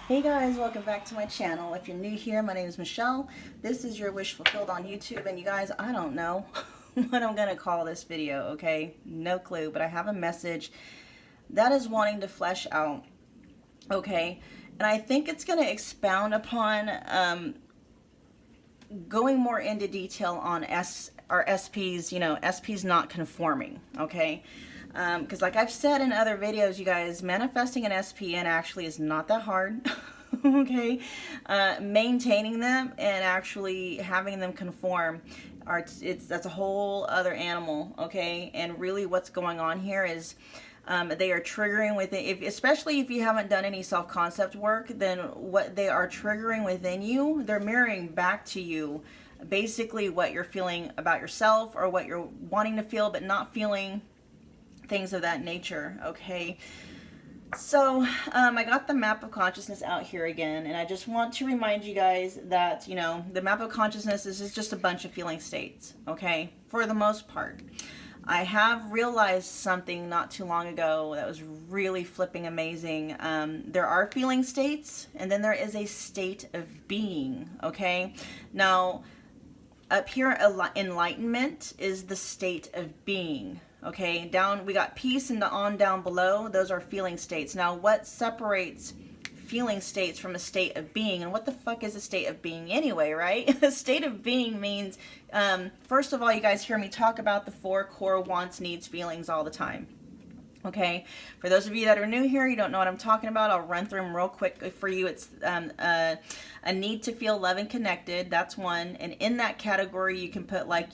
Hey guys, welcome back to my channel. If you're new here, my name is Michelle. This is your wish fulfilled on YouTube, and you guys, I don't know what I'm gonna call this video, okay? No clue, but I have a message that is wanting to flesh out, okay? And I think it's gonna expound upon going more into detail on SPs, SPs not conforming, okay? Because like I've said in other videos, you guys, manifesting an SPN actually is not that hard. Okay, maintaining them and actually having them conform that's a whole other animal. Okay, and really what's going on here is they are triggering within, especially if you haven't done any self-concept work, then what they are triggering within you, they're mirroring back to you basically what you're feeling about yourself or what you're wanting to feel but not feeling, things of that nature. Okay, so I got the map of consciousness out here again, and I just want to remind you guys that, the map of consciousness is just a bunch of feeling states, okay, for the most part. I have realized something not too long ago that was really flipping amazing. There are feeling states, and then there is a state of being, okay? Now, up here, enlightenment is the state of being. Okay, down we got peace, and on down below, those are feeling states. Now, what separates feeling states from a state of being, and what the fuck is a state of being anyway, right? A state of being means, first of all, you guys hear me talk about the 4 core wants, needs, feelings all the time. Okay, for those of you that are new here, you don't know what I'm talking about, I'll run through them real quick for you. It's a need to feel loved and connected. That's one. And in that category, you can put like,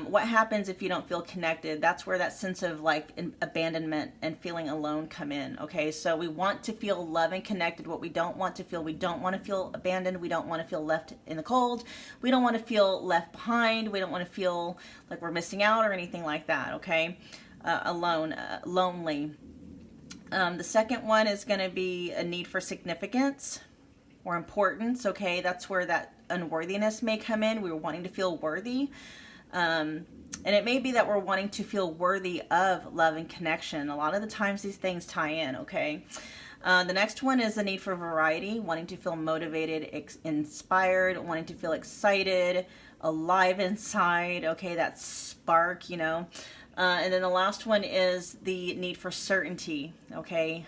what happens if you don't feel connected? That's where that sense of like abandonment and feeling alone come in. Okay, so we want to feel love and connected. What we don't want to feel, we don't want to feel abandoned. We don't want to feel left in the cold. We don't want to feel left behind. We don't want to feel like we're missing out or anything like that. Okay, alone, lonely. The second one is going to be a need for significance or importance. Okay, that's where that unworthiness may come in. We're wanting to feel worthy. And it may be that we're wanting to feel worthy of love and connection. A lot of the times these things tie in, okay? The next one is the need for variety, wanting to feel motivated, inspired, wanting to feel excited, alive inside, okay, that spark, and then the last one is the need for certainty, okay?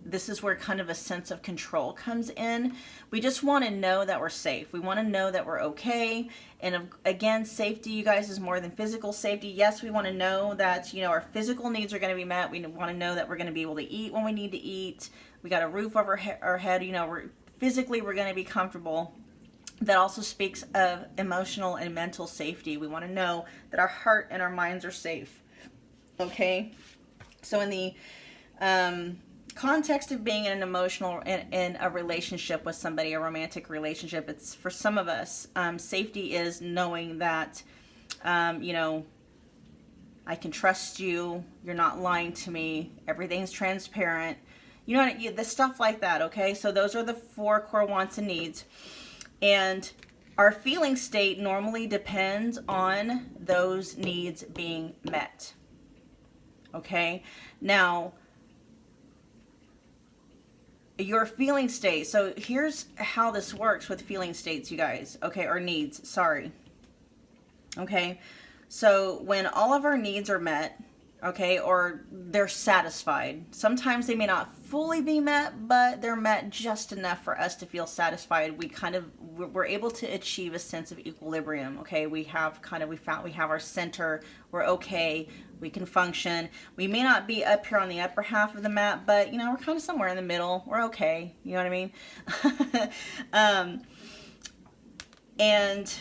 This is where kind of a sense of control comes in. We just want to know that we're safe. We want to know that we're okay. And again, safety, you guys, is more than physical safety. Yes, we want to know that, our physical needs are going to be met. We want to know that we're going to be able to eat when we need to eat. We got a roof over our head. Physically, we're going to be comfortable. That also speaks of emotional and mental safety. We want to know that our heart and our minds are safe. Okay? So in the context of being in an emotional, in a relationship with somebody, a romantic relationship, it's for some of us, safety is knowing that, I can trust you, you're not lying to me, everything's transparent, the stuff like that, okay? So those are the 4 core wants and needs. And our feeling state normally depends on those needs being met. Okay? Now, your feeling state. So here's how this works with feeling states, you guys. Okay, or needs, sorry. Okay? So when all of our needs are met, okay, or they're satisfied. Sometimes they may not fully be met, but they're met just enough for us to feel satisfied. We're able to achieve a sense of equilibrium. Okay, we have our center. We're okay. We can function. We may not be up here on the upper half of the map, but we're kind of somewhere in the middle. We're okay. You know what I mean? And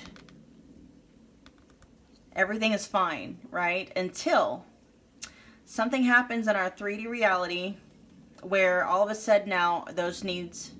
everything is fine, right? Until something happens in our 3D reality where all of a sudden now those needs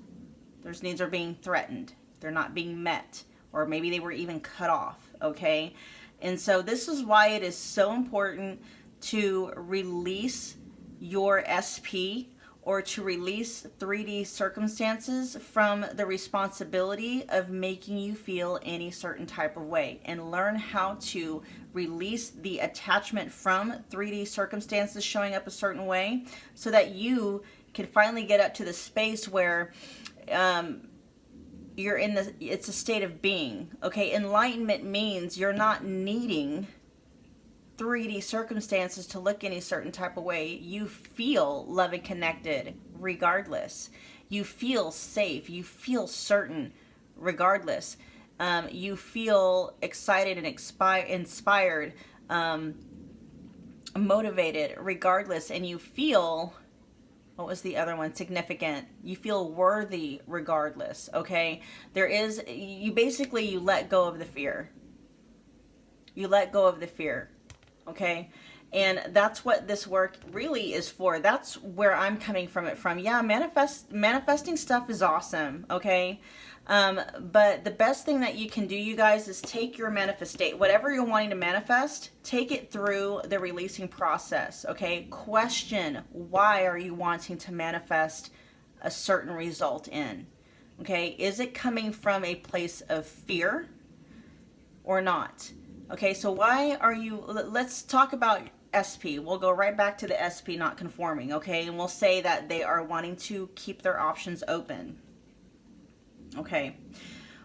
are being threatened. They're not being met, or maybe they were even cut off, okay? And so this is why it is so important to release your SP, or to release 3D circumstances from the responsibility of making you feel any certain type of way, and learn how to release the attachment from 3D circumstances showing up a certain way so that you can finally get up to the space where you're in the, it's a state of being. Okay, enlightenment means you're not needing 3D circumstances to look any certain type of way. You feel love and connected regardless. You feel safe. You feel certain regardless. You feel excited and inspired, motivated regardless. And you feel, what was the other one? Significant. You feel worthy regardless. Okay, there is, you basically, you let go of the fear. You let go of the fear. Okay, and that's what this work really is for. That's where I'm coming from it from. Yeah, manifesting stuff is awesome. Okay, but the best thing that you can do, you guys, is take your manifestation, whatever you're wanting to manifest, take it through the releasing process. Okay, question, why are you wanting to manifest a certain result in? Okay, is it coming from a place of fear or not? Okay, so why are you, let's talk about SP. We'll go right back to the SP not conforming, okay? And we'll say that they are wanting to keep their options open. Okay,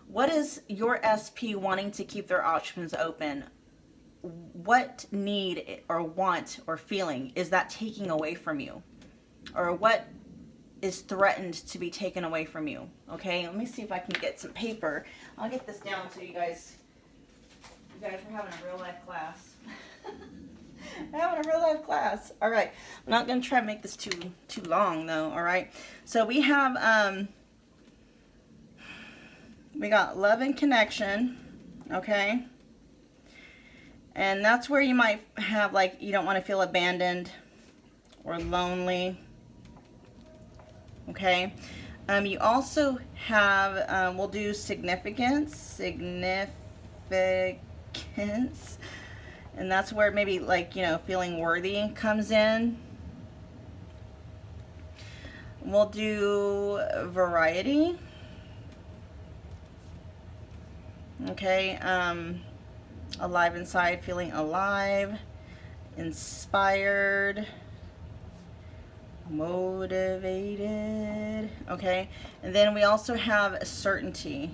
what is your SP wanting to keep their options open? What need or want or feeling is that taking away from you? Or what is threatened to be taken away from you? Okay, let me see if I can get some paper. I'll get this down so you guys are having a real life class. Having a real life class. All right, I'm not going to try to make this too long though. All right, so we have we got love and connection. Okay, and that's where you might have, like, you don't want to feel abandoned or lonely. Okay, you also have we'll do significance, and that's where maybe, like, you know, feeling worthy comes in. We'll do variety. Okay, alive inside, feeling alive, inspired, motivated. Okay, and then we also have certainty.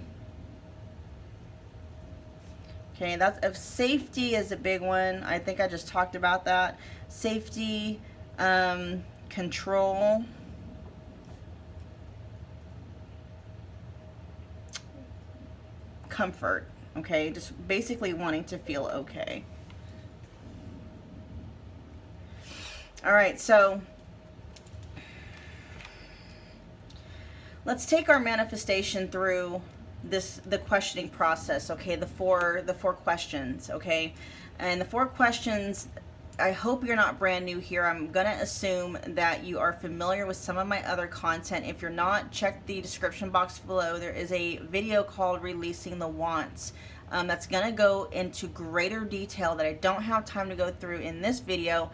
Okay, that's of safety is a big one. I think I just talked about that. Safety, control, comfort. Okay, just basically wanting to feel okay. All right, so let's take our manifestation through the questioning process. Okay, the four questions. Okay, and the 4 questions, I hope you're not brand new here. I'm gonna assume that you are familiar with some of my other content. If you're not, check the description box below. There is a video called Releasing the Wants. That's gonna go into greater detail that I don't have time to go through in this video,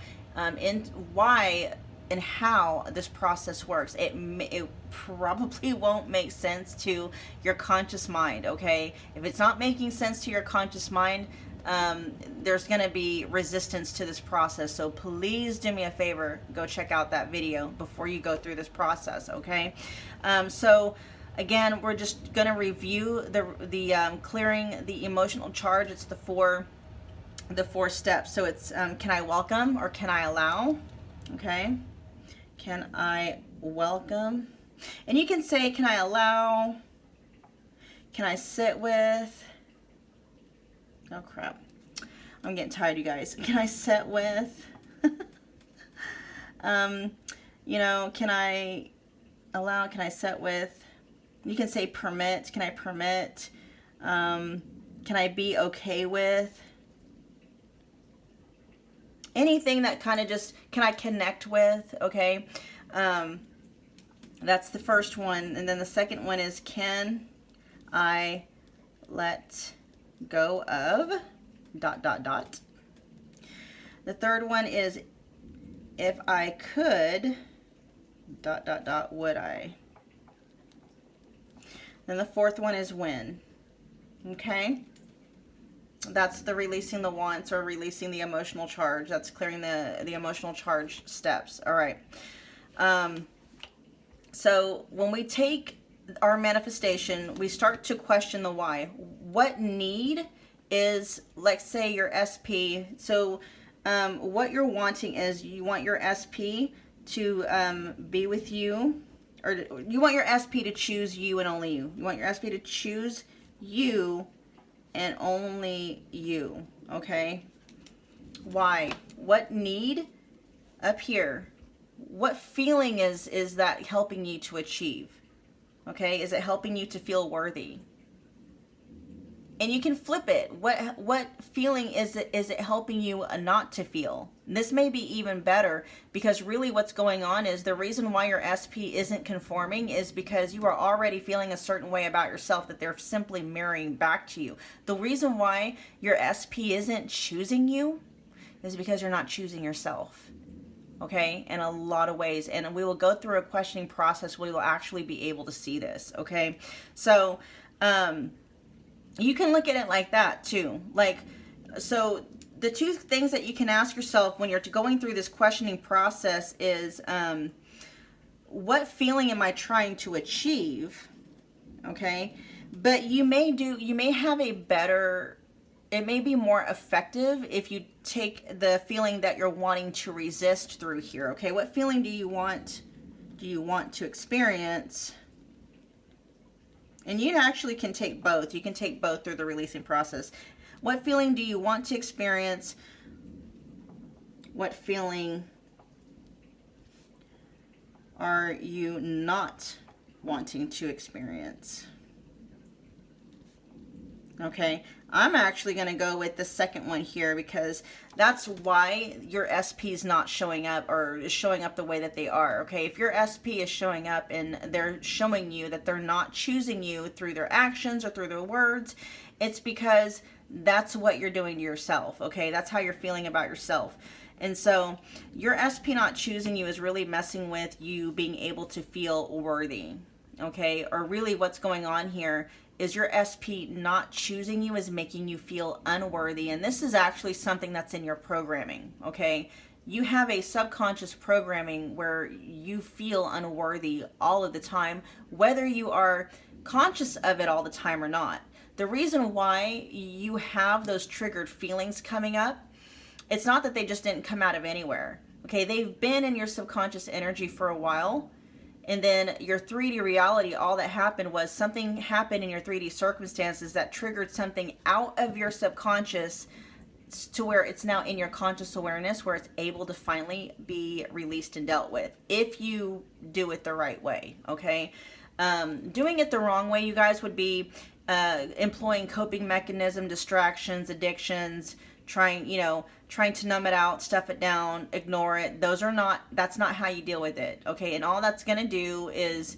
in why and how this process works. It probably won't make sense to your conscious mind. Okay, if it's not making sense to your conscious mind, there's going to be resistance to this process. So please do me a favor, go check out that video before you go through this process. Okay, so again, we're just going to review the clearing the emotional charge. It's the four steps. So it's can I welcome or can I allow? Okay, can I welcome? And you can say, can I allow? Can I sit with? Oh crap, I'm getting tired, you guys. Can I sit with? You know, can I allow? Can I sit with? You can say permit. Can I permit? Can I be okay with? Anything that kind of just, can I connect with? Okay, that's the first one. And then the second one is, can I let go of ... The third one is, if I could ... would I? Then the fourth one is when. Okay, that's the releasing the wants or releasing the emotional charge. That's clearing the emotional charge steps. All right. So when we take our manifestation, we start to question the why. What need is, let's say, your SP. So what you're wanting is you want your SP to be with you, or you want your SP to choose you and only you. You want your SP to choose you and only you, okay? Why? What need up here? What feeling is that helping you to achieve? Okay, is it helping you to feel worthy? And you can flip it. What feeling is it helping you not to feel? This may be even better, because really what's going on is the reason why your SP isn't conforming is because you are already feeling a certain way about yourself that they're simply mirroring back to you. The reason why your SP isn't choosing you is because you're not choosing yourself. Okay, in a lot of ways. And we will go through a questioning process. We will actually be able to see this. Okay, so you can look at it like that too. Like, so the two things that you can ask yourself when you're going through this questioning process is, what feeling am I trying to achieve? Okay, but you may have a better, it may be more effective if you take the feeling that you're wanting to resist through here. Okay, what feeling do you want to experience? And you actually can take both. You can take both through the releasing process. What feeling do you want to experience? What feeling are you not wanting to experience? Okay, I'm actually going to go with the second one here, because that's why your SP is not showing up, or is showing up the way that they are. Okay, if your SP is showing up and they're showing you that they're not choosing you through their actions or through their words, it's because that's what you're doing to yourself. Okay, that's how you're feeling about yourself. And so your SP not choosing you is really messing with you being able to feel worthy. Okay, or really what's going on here is your SP not choosing you is making you feel unworthy. And this is actually something that's in your programming. Okay, you have a subconscious programming where you feel unworthy all of the time, whether you are conscious of it all the time or not. The reason why you have those triggered feelings coming up, it's not that they just didn't come out of anywhere. Okay, they've been in your subconscious energy for a while. And then your 3D reality, all that happened was something happened in your 3D circumstances that triggered something out of your subconscious to where it's now in your conscious awareness, where it's able to finally be released and dealt with, if you do it the right way. Okay, doing it the wrong way, you guys, would be employing coping mechanism, distractions, addictions, trying to numb it out, stuff it down, ignore it. That's not how you deal with it. Okay, and all that's going to do is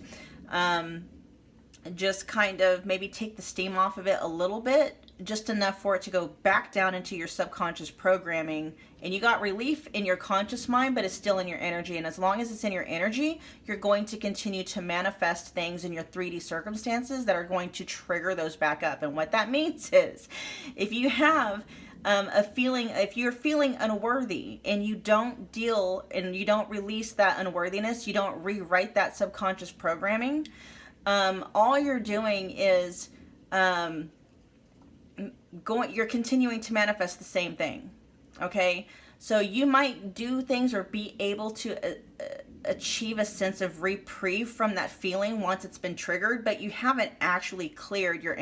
just kind of maybe take the steam off of it a little bit, just enough for it to go back down into your subconscious programming, and you got relief in your conscious mind, but it's still in your energy. And as long as it's in your energy, you're going to continue to manifest things in your 3D circumstances that are going to trigger those back up. And what that means is, if you have if you're feeling unworthy and you don't deal and you don't release that unworthiness, you don't rewrite that subconscious programming, all you're doing is you're continuing to manifest the same thing. Okay, so you might do things or be able to achieve a sense of reprieve from that feeling once it's been triggered, but you haven't actually cleared your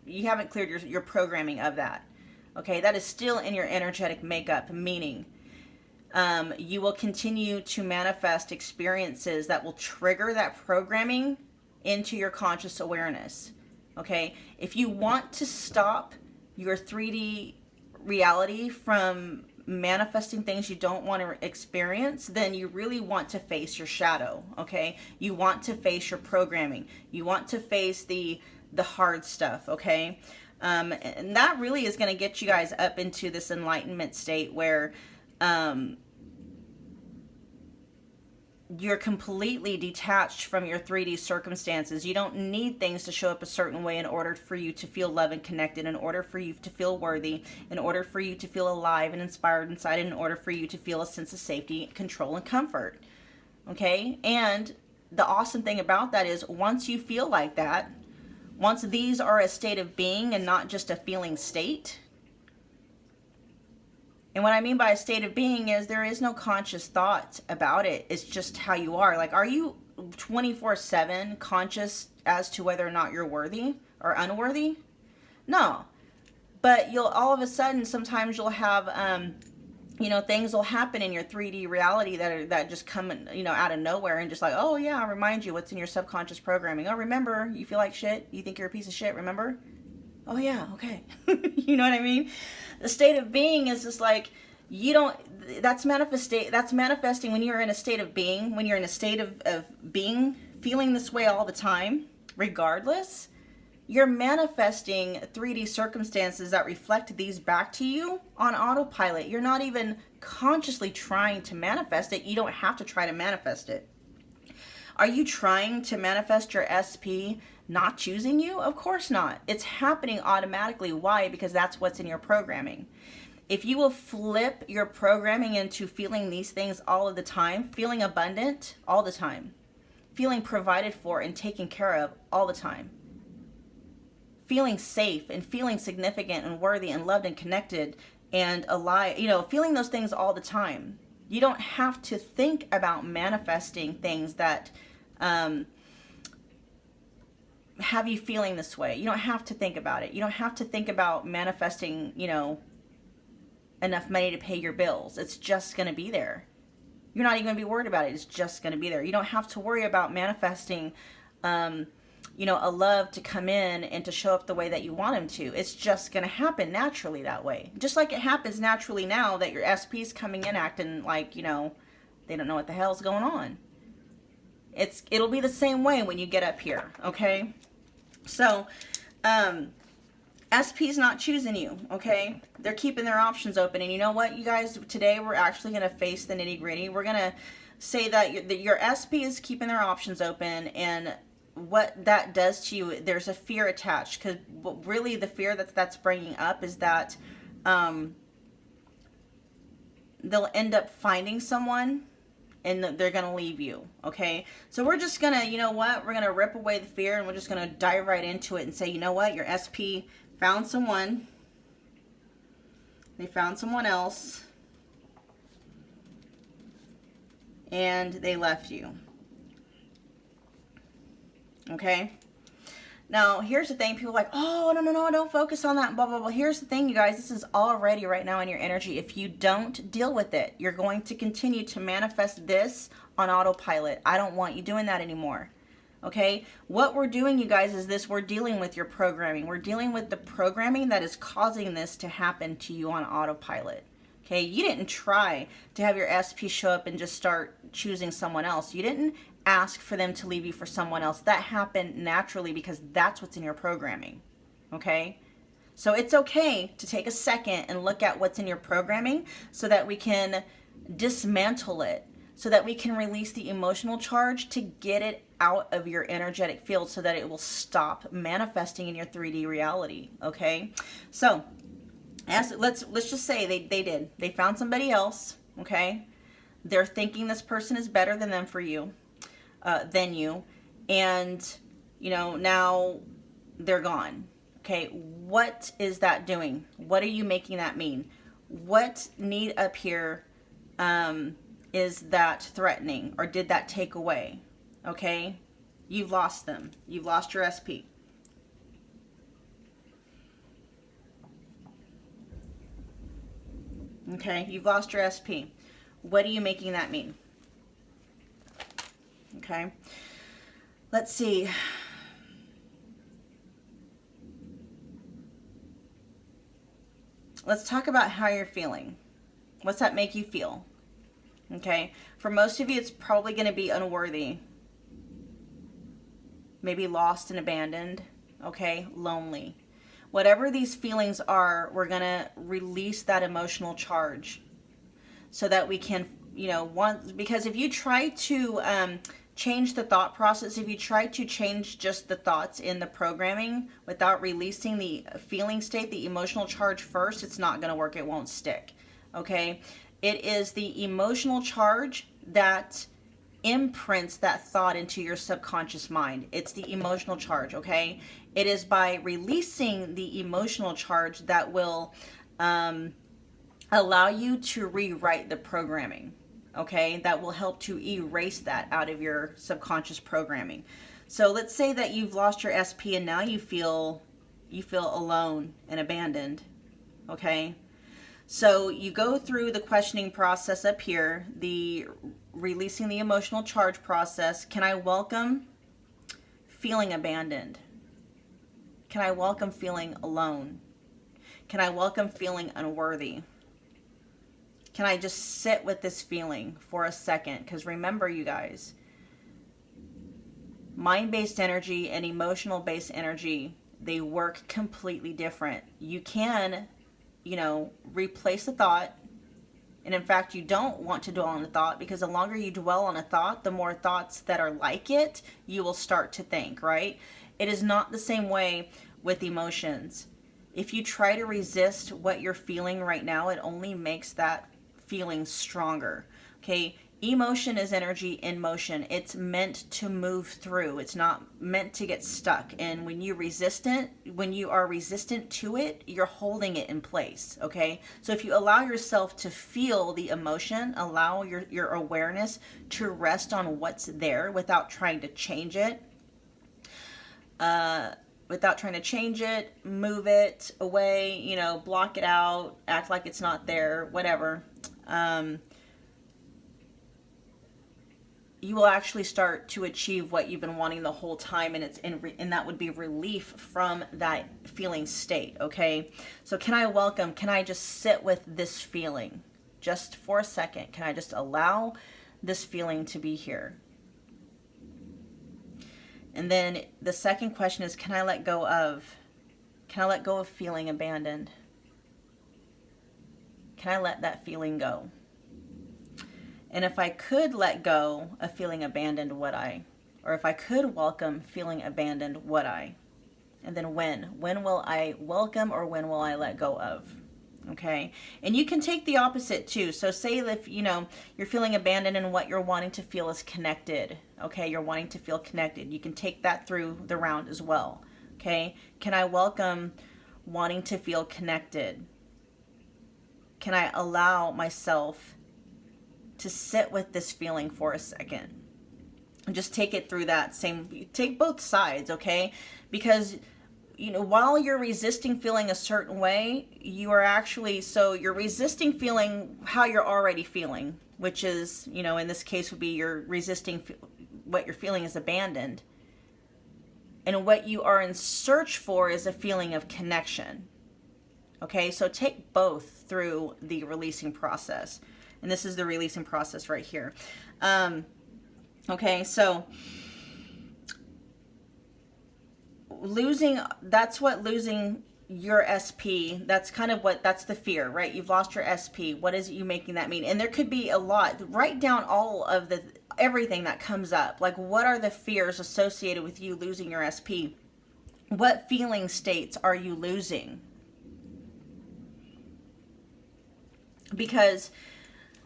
you haven't cleared your programming of that. Okay, that is still in your energetic makeup, meaning you will continue to manifest experiences that will trigger that programming into your conscious awareness. Okay, if you want to stop your 3D reality from manifesting things you don't want to experience, then you really want to face your shadow. Okay, you want to face your programming. You want to face the hard stuff. Okay. And that really is going to get you guys up into this enlightenment state where you're completely detached from your 3D circumstances. You don't need things to show up a certain way in order for you to feel love and connected, in order for you to feel worthy, in order for you to feel alive and inspired inside, in order for you to feel a sense of safety, control, and comfort. Okay? And the awesome thing about that is once you feel like that, once these are a state of being and not just a feeling state. And what I mean by a state of being is there is no conscious thought about it. It's just how you are. Like, are you 24/7 conscious as to whether or not you're worthy or unworthy? No. But you'll all of a sudden, sometimes you'll have, things will happen in your 3D reality that just come, out of nowhere and just like, oh yeah, I'll remind you what's in your subconscious programming. Oh, remember, you feel like shit? You think you're a piece of shit, remember? Oh yeah, okay. You know what I mean? The state of being is just like, that's manifesting when you're in a state of being, when you're in a state of being, feeling this way all the time, regardless. You're manifesting 3D circumstances that reflect these back to you on autopilot. You're not even consciously trying to manifest it. You don't have to try to manifest it. Are you trying to manifest your SP not choosing you? Of course not. It's happening automatically. Why? Because that's what's in your programming. If you will flip your programming into feeling these things all of the time, feeling abundant all the time, feeling provided for and taken care of all the time, feeling safe and feeling significant and worthy and loved and connected and alive, feeling those things all the time. You don't have to think about manifesting things that have you feeling this way. You don't have to think about it. You don't have to think about manifesting, enough money to pay your bills. It's just going to be there. You're not even going to be worried about it. It's just going to be there. You don't have to worry about manifesting a love to come in and to show up the way that you want him to. It's just going to happen naturally that way. Just like it happens naturally now that your SP's coming in acting like, they don't know what the hell's going on. It'll be the same way when you get up here, okay? So, SP's not choosing you, okay? They're keeping their options open. And you know what, you guys? Today we're actually going to face the nitty-gritty. We're going to say that your SP is keeping their options open, and what that does to you, there's a fear attached, because really the fear that's bringing up is that they'll end up finding someone and they're going to leave you, okay? So we're just going to, we're going to rip away the fear, and we're just going to dive right into it and say, you know what, your SP found someone, they found someone else, and they left you. Okay. Now, here's the thing. People are like, oh, no, don't focus on that, blah, blah, blah. Here's the thing, you guys. This is already right now in your energy. If you don't deal with it, you're going to continue to manifest this on autopilot. I don't want you doing that anymore. Okay. What we're doing, you guys, is this. We're dealing with your programming. We're dealing with the programming that is causing this to happen to you on autopilot. Okay. You didn't try to have your SP show up and just start choosing someone else. You didn't ask for them to leave you for someone else. That happened naturally because that's what's in your programming. Okay? So it's okay to take a second and look at what's in your programming so that we can dismantle it, so that we can release the emotional charge to get it out of your energetic field so that it will stop manifesting in your 3D reality. Okay? So, let's just say they did. They found somebody else. Okay? They're thinking this person is better than them for you. Than you, and now they're gone. Okay, what is that doing? What are you making that mean? What need up here is that threatening, or did that take away? Okay, you've lost them. You've lost your SP. Okay, you've lost your SP. What are you making that mean? Okay, let's see. Let's talk about how you're feeling. What's that make you feel? Okay, for most of you, it's probably going to be unworthy. Maybe lost and abandoned. Okay, lonely. Whatever these feelings are, we're going to release that emotional charge so that we can, because if you try to change the thought process, if you try to change just the thoughts in the programming without releasing the feeling state, the emotional charge first, it's not going to work. It won't stick. Okay? It is the emotional charge that imprints that thought into your subconscious mind. It's the emotional charge, okay? It is by releasing the emotional charge that will allow you to rewrite the programming, okay? That will help to erase that out of your subconscious programming. So let's say that you've lost your SP and now you feel alone and abandoned, okay? So you go through the questioning process up here, the releasing the emotional charge process. Can I welcome feeling abandoned? Can I welcome feeling alone? Can I welcome feeling unworthy? Can I just sit with this feeling for a second? Because remember, you guys, mind-based energy and emotional-based energy, they work completely different. You can, replace a thought. And in fact, you don't want to dwell on a thought, because the longer you dwell on a thought, the more thoughts that are like it, you will start to think, right? It is not the same way with emotions. If you try to resist what you're feeling right now, it only makes that feeling stronger, okay? Emotion is energy in motion. It's meant to move through. It's not meant to get stuck. And when you are resistant to it, you're holding it in place, okay? So if you allow yourself to feel the emotion, allow your awareness to rest on what's there without trying to change it, move it away, block it out, act like it's not there, whatever. You will actually start to achieve what you've been wanting the whole time, and that would be relief from that feeling state, okay? So can I just sit with this feeling just for a second? Can I just allow this feeling to be here? And then the second question is, can I let go of feeling abandoned? Can I let that feeling go? And if I could let go of feeling abandoned, would I? Or if I could welcome feeling abandoned, would I? And then when? When will I welcome, or when will I let go of? Okay? And you can take the opposite too. So say if, you're feeling abandoned and what you're wanting to feel is connected. Okay? You're wanting to feel connected. You can take that through the round as well. Okay? Can I welcome wanting to feel connected? Can I allow myself to sit with this feeling for a second and just take it through take both sides, okay? Because, while you're resisting feeling a certain way, you're resisting feeling how you're already feeling, which is, in this case would be you're resisting what you're feeling is abandoned. And what you are in search for is a feeling of connection. Okay, so take both through the releasing process. And this is the releasing process right here. Okay, so that's what losing your SP, that's the fear, right? You've lost your SP. What is you making that mean? And there could be a lot. Write down all of everything that comes up. Like, what are the fears associated with you losing your SP? What feeling states are you losing? Because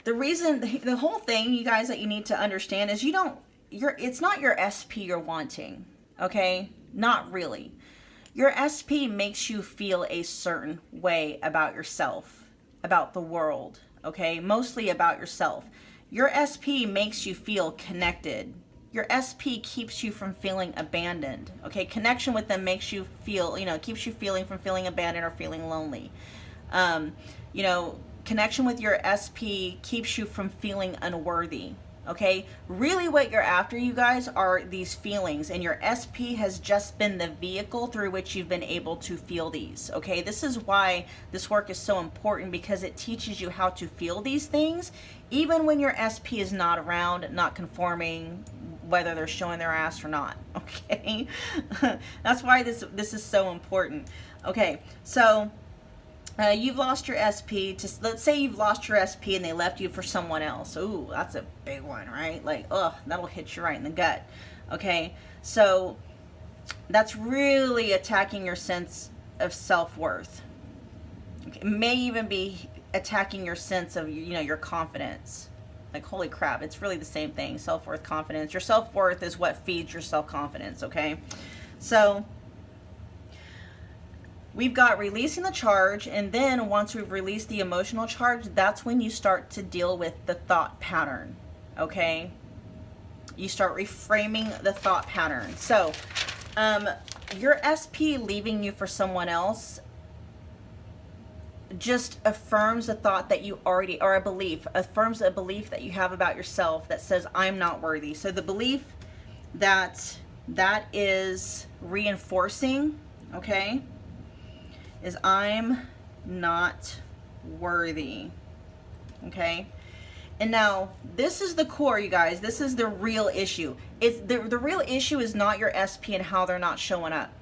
the whole thing, you guys, that you need to understand is it's not your SP you're wanting, okay? Not really. Your SP makes you feel a certain way about yourself, about the world, okay? Mostly about yourself. Your SP makes you feel connected. Your SP keeps you from feeling abandoned, okay? Connection with them makes you feel, keeps you from feeling abandoned or feeling lonely. Connection with your SP keeps you from feeling unworthy, okay? Really what you're after, you guys, are these feelings, and your SP has just been the vehicle through which you've been able to feel these, okay? This is why this work is so important, because it teaches you how to feel these things, even when your SP is not around, not conforming, whether they're showing their ass or not, okay? That's why this is so important. Okay, so you've lost your SP. Let's say you've lost your SP and they left you for someone else. Ooh, that's a big one, right? Like, that'll hit you right in the gut. Okay, so that's really attacking your sense of self-worth. Okay. It may even be attacking your sense of, your confidence. Like, holy crap, it's really the same thing. Self-worth, confidence. Your self-worth is what feeds your self-confidence, okay? So we've got releasing the charge, and then once we've released the emotional charge, that's when you start to deal with the thought pattern, okay? You start reframing the thought pattern. So your SP leaving you for someone else just affirms a thought that you already, or a belief, affirms a belief that you have about yourself that says, I'm not worthy. So the belief that is reinforcing, okay, is I'm not worthy, okay? And now, this is the core, you guys. This is the real issue. It's the real issue is not your SP and how they're not showing up.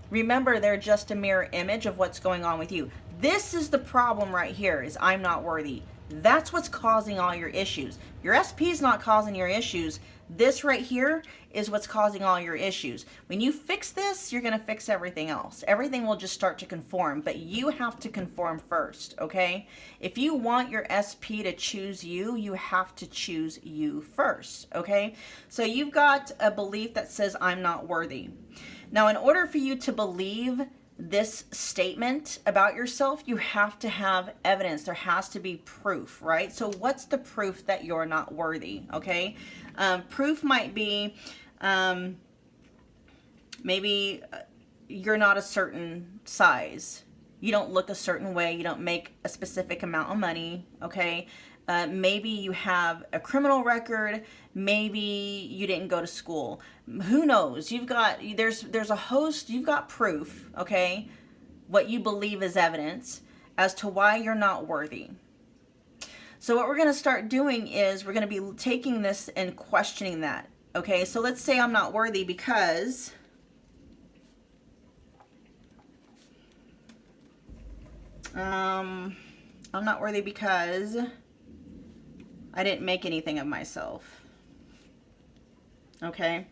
Remember, they're just a mirror image of what's going on with you. This is the problem right here, is I'm not worthy. That's what's causing all your issues. Your SP is not causing your issues. This right here is what's causing all your issues. When you fix this, you're going to fix everything else. Everything will just start to conform, but you have to conform first, okay? If you want your SP to choose you, you have to choose you first, okay? So you've got a belief that says, I'm not worthy. Now, in order for you to believe this statement about yourself, you have to have evidence. There has to be proof, right? So what's the proof that you're not worthy, okay? Proof might be maybe you're not a certain size. You don't look a certain way. You don't make a specific amount of money, okay? Maybe you have a criminal record. Maybe you didn't go to school. Who knows? You've got, there's a host, you've got proof, okay? What you believe is evidence as to why you're not worthy. So what we're going to start doing is we're going to be taking this and questioning that, okay? So let's say I'm not worthy because I'm not worthy because I didn't make anything of myself. Okay?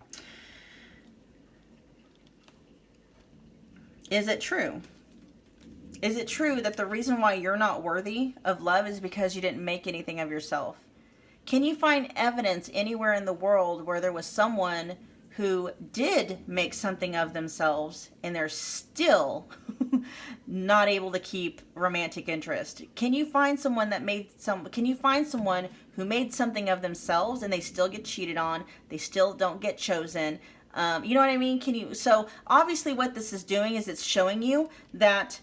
Is it true? Is it true that the reason why you're not worthy of love is because you didn't make anything of yourself? Can you find evidence anywhere in the world where there was someone who did make something of themselves and they're still not able to keep romantic interest? Can you find someone that can you find someone who made something of themselves and they still get cheated on, they still don't get chosen? You know what I mean? So obviously what this is doing is it's showing you that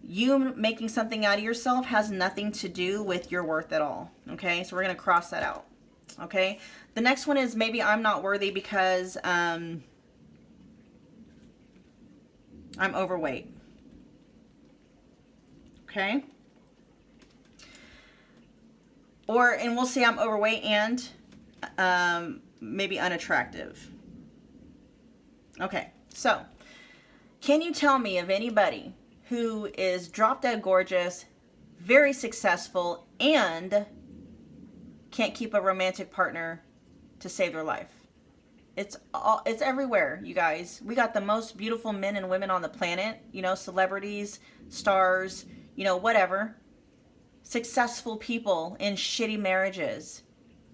you making something out of yourself has nothing to do with your worth at all. Okay, so we're going to cross that out. Okay, the next one is maybe I'm not worthy because I'm overweight. Okay, and we'll say I'm overweight and maybe unattractive. Okay, so can you tell me of anybody who is drop dead gorgeous, very successful, and can't keep a romantic partner to save their life? It's everywhere, you guys. We got the most beautiful men and women on the planet, you know, celebrities, stars, you know, whatever. Successful people in shitty marriages.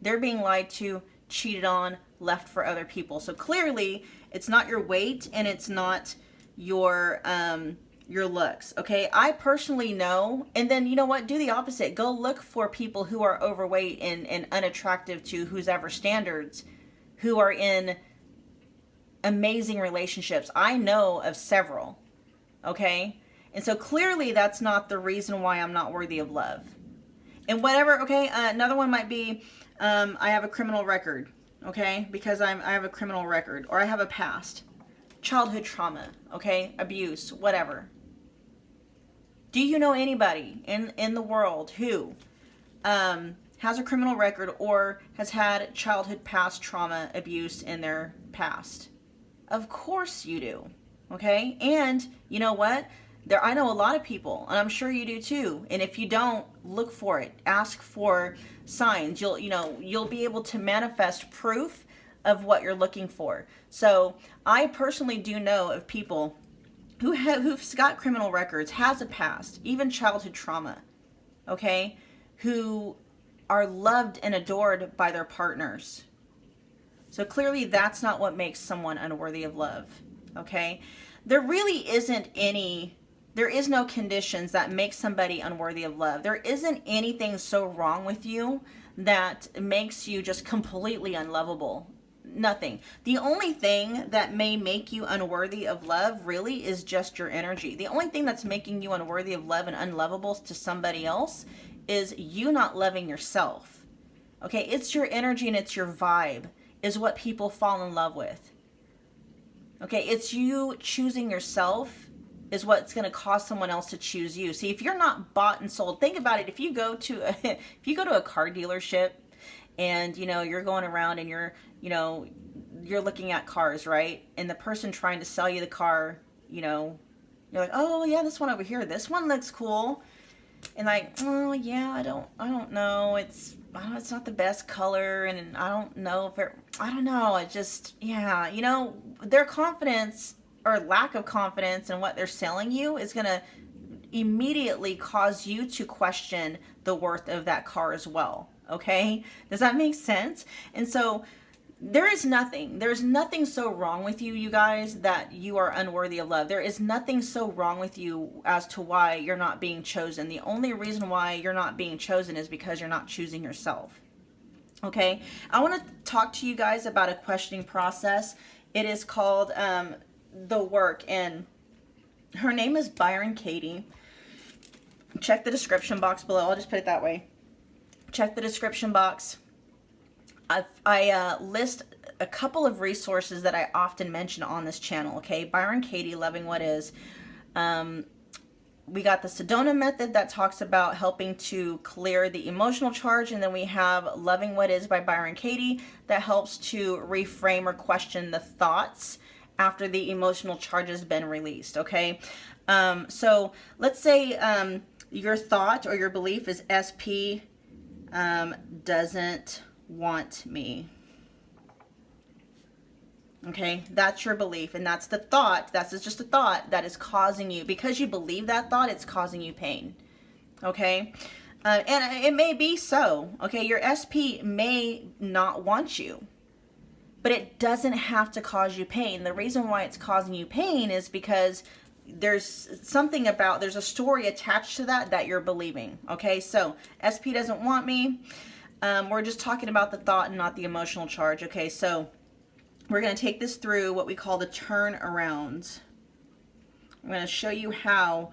They're being lied to, cheated on, left for other people. So clearly, it's not your weight and it's not your looks, okay? I personally know, and then you know what? Do the opposite. Go look for people who are overweight and unattractive to whose ever standards, who are in amazing relationships. I know of several, okay? And so clearly that's not the reason why I'm not worthy of love. And whatever, okay? Another one might be I have a criminal record, okay? Because I have a criminal record, or I have a past. Childhood trauma, okay? Abuse, whatever. Do you know anybody in the world who has a criminal record or has had childhood past trauma, abuse in their past? Of course you do, okay? And you know what? I know a lot of people, and I'm sure you do too. And if you don't, look for it. Ask for signs. You'll be able to manifest proof of what you're looking for. So I personally do know of people who've got criminal records, has a past, even childhood trauma, okay, who are loved and adored by their partners. So clearly that's not what makes someone unworthy of love, okay? There really isn't any, there is no conditions that make somebody unworthy of love. There isn't anything so wrong with you that makes you just completely unlovable. Nothing. The only thing that may make you unworthy of love really is just your energy. The only thing that's making you unworthy of love and unlovable to somebody else is you not loving yourself. Okay, it's your energy and it's your vibe is what people fall in love with. Okay, it's you choosing yourself is what's going to cause someone else to choose you. See, if you're not bought and sold, think about it. If you go to a car dealership and you're going around and you're looking at cars, right? And the person trying to sell you the car, you're like, "Oh, yeah, this one over here. This one looks cool." And like, "Oh, yeah, I don't know. It's not the best color, and I don't know if I don't know. It just, yeah, their confidence or lack of confidence in what they're selling you is going to immediately cause you to question the worth of that car as well. Okay? Does that make sense? And so there's nothing so wrong with you, you guys, that you are unworthy of love. There is nothing so wrong with you as to why you're not being chosen. The only reason why you're not being chosen is because you're not choosing yourself. Okay? I want to talk to you guys about a questioning process. It is called The Work, and her name is Byron Katie. Check the description box below. I'll just put it that way. Check the description box. I list a couple of resources that I often mention on this channel, okay? Byron Katie, Loving What Is. We got the Sedona method that talks about helping to clear the emotional charge, and then we have Loving What Is by Byron Katie that helps to reframe or question the thoughts after the emotional charge has been released, okay? So let's say your thought or your belief is SP doesn't want me. Okay, that's your belief, and that's the thought. That's just a thought that is causing you, because you believe that thought, it's causing you pain. Okay, and it may be so. Okay, your SP may not want you, but it doesn't have to cause you pain. The reason why it's causing you pain is because there's a story attached to that you're believing. Okay, so SP doesn't want me. We're just talking about the thought and not the emotional charge. Okay, so we're going to take this through what we call the turnaround. I'm going to show you how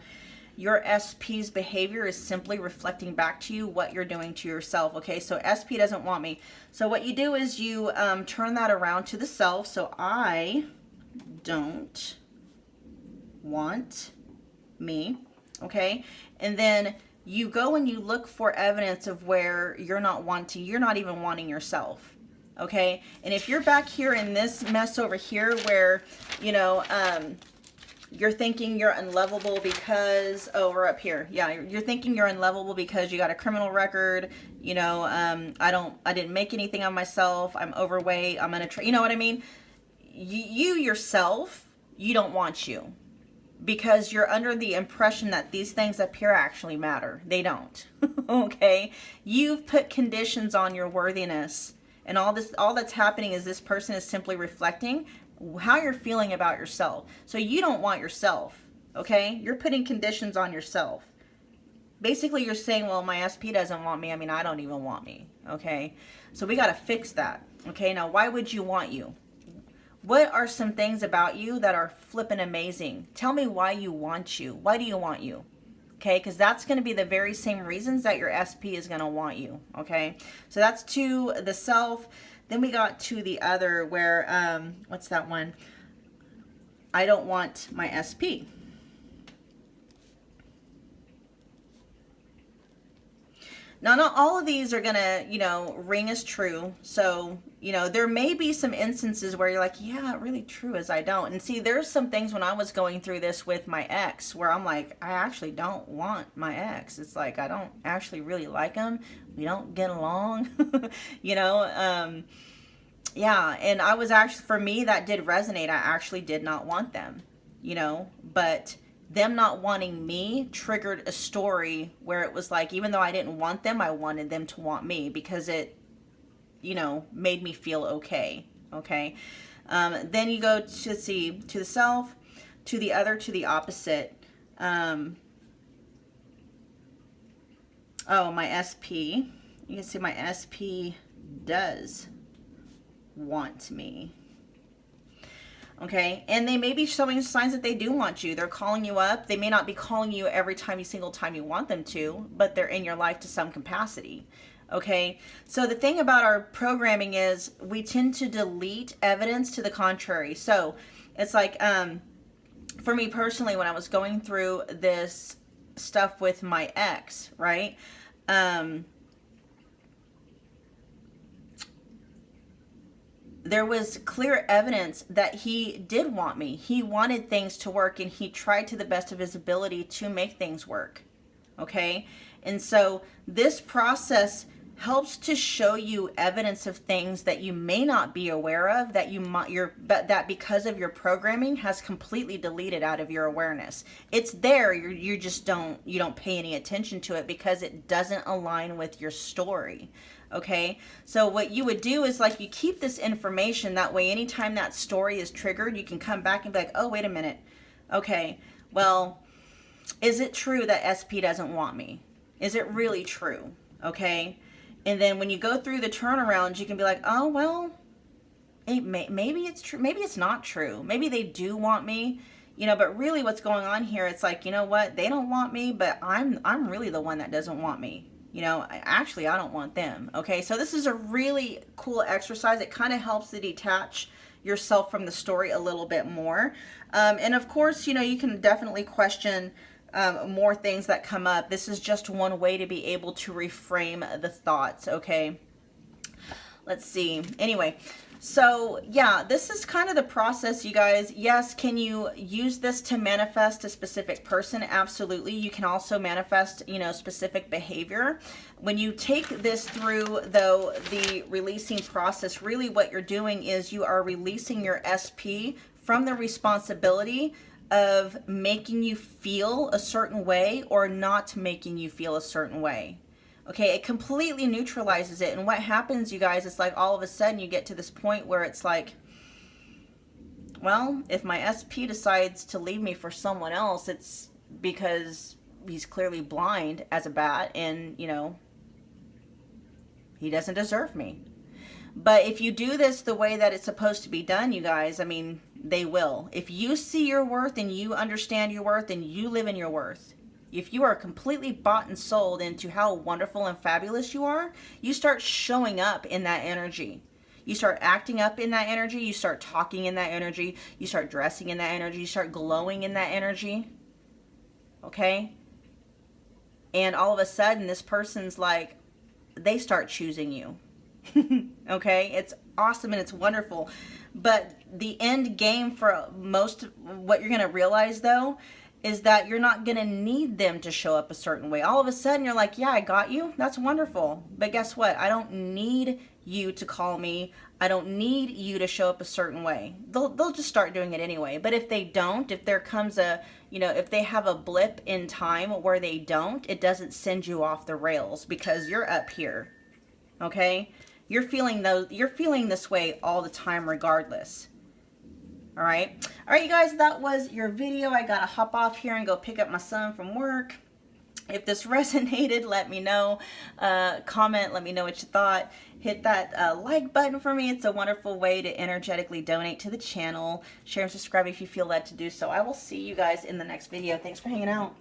your SP's behavior is simply reflecting back to you what you're doing to yourself. Okay, so SP doesn't want me. So what you do is you turn that around to the self. So I don't want me. Okay, and then you go and you look for evidence of where you're not even wanting yourself. Okay, and if you're back here in this mess over here where you're thinking you're unlovable because we're up here, you're thinking you're unlovable because you got a criminal record, I didn't make anything of myself, I'm overweight, I'm you know what I mean? You yourself, you don't want you, because you're under the impression that these things up here actually matter. They don't. Okay, you've put conditions on your worthiness. And all that's happening is this person is simply reflecting how you're feeling about yourself. So you don't want yourself, okay? You're putting conditions on yourself. Basically, you're saying, well, my SP doesn't want me. I mean, I don't even want me, okay? So we got to fix that, okay? Now, why would you want you? What are some things about you that are flippin' amazing? Tell me why you want you. Why do you want you? Okay, because that's going to be the very same reasons that your SP is going to want you. Okay, so that's to the self. Then we got to the other where, what's that one? I don't want my SP. Now, not all of these are going to, ring as true. So, there may be some instances where you're like, yeah, really true as I don't. And see, there's some things when I was going through this with my ex where I'm like, I actually don't want my ex. It's like, I don't actually really like him. We don't get along, yeah. And I was actually, for me, that did resonate. I actually did not want them, but them not wanting me triggered a story where it was like, even though I didn't want them, I wanted them to want me because it, you know, made me feel okay. Okay. Then you go to see, to the self, to the other, to the opposite. Oh, my SP. You can see my SP does want me. Okay, and they may be showing signs that they do want you. They're calling you up. They may not be calling you every single time you want them to, but they're in your life to some capacity. Okay, so the thing about our programming is we tend to delete evidence to the contrary. So it's like, for me personally, when I was going through this stuff with my ex, right? There was clear evidence that he did want me. He wanted things to work, and he tried to the best of his ability to make things work. Okay? And so this process helps to show you evidence of things that you may not be aware of, that you might, but that because of your programming has completely deleted out of your awareness. It's there, you just don't pay any attention to it because it doesn't align with your story. Okay, so what you would do is like you keep this information, that way anytime that story is triggered, you can come back and be like, oh, wait a minute. Okay, well, is it true that SP doesn't want me? Is it really true? Okay, and then when you go through the turnarounds, you can be like, oh, well, maybe it's true, maybe it's not true. Maybe they do want me, you know, but really what's going on here, it's like, you know what, they don't want me, but I'm really the one that doesn't want me. You know, actually, I don't want them. Okay, so this is a really cool exercise. It kind of helps to detach yourself from the story a little bit more. And of course, you know, you can definitely question more things that come up. This is just one way to be able to reframe the thoughts. Okay, let's see. Anyway, so yeah, this is kind of the process, you guys. Yes, can you use this to manifest a specific person? Absolutely. You can also manifest, you know, specific behavior. When you take this through, though, the releasing process, really what you're doing is you are releasing your SP from the responsibility of making you feel a certain way or not making you feel a certain way. Okay, it completely neutralizes it. And what happens, you guys, it's like all of a sudden you get to this point where it's like, well, if my SP decides to leave me for someone else, it's because he's clearly blind as a bat and, you know, he doesn't deserve me. But if you do this the way that it's supposed to be done, you guys, I mean, they will. If you see your worth and you understand your worth and you live in your worth, if you are completely bought and sold into how wonderful and fabulous you are, you start showing up in that energy. You start acting up in that energy. You start talking in that energy. You start dressing in that energy. You start glowing in that energy. Okay? And all of a sudden, this person's like, they start choosing you. Okay? It's awesome and it's wonderful. But the end game for most, what you're going to realize, though, is that you're not going to need them to show up a certain way. All of a sudden, you're like, yeah, I got you. That's wonderful. But guess what? I don't need you to call me. I don't need you to show up a certain way. They'll just start doing it anyway. But if they don't, if there comes a, you know, if they have a blip in time where they don't, it doesn't send you off the rails because you're up here. Okay? You're feeling this way all the time regardless. All right, you guys, that was your video. I gotta hop off here and go pick up my son from work. If this resonated, let me know. Comment, let me know what you thought. Hit that like button for me. It's a wonderful way to energetically donate to the channel. Share and subscribe if you feel led to do so. I will see you guys in the next video. Thanks for hanging out.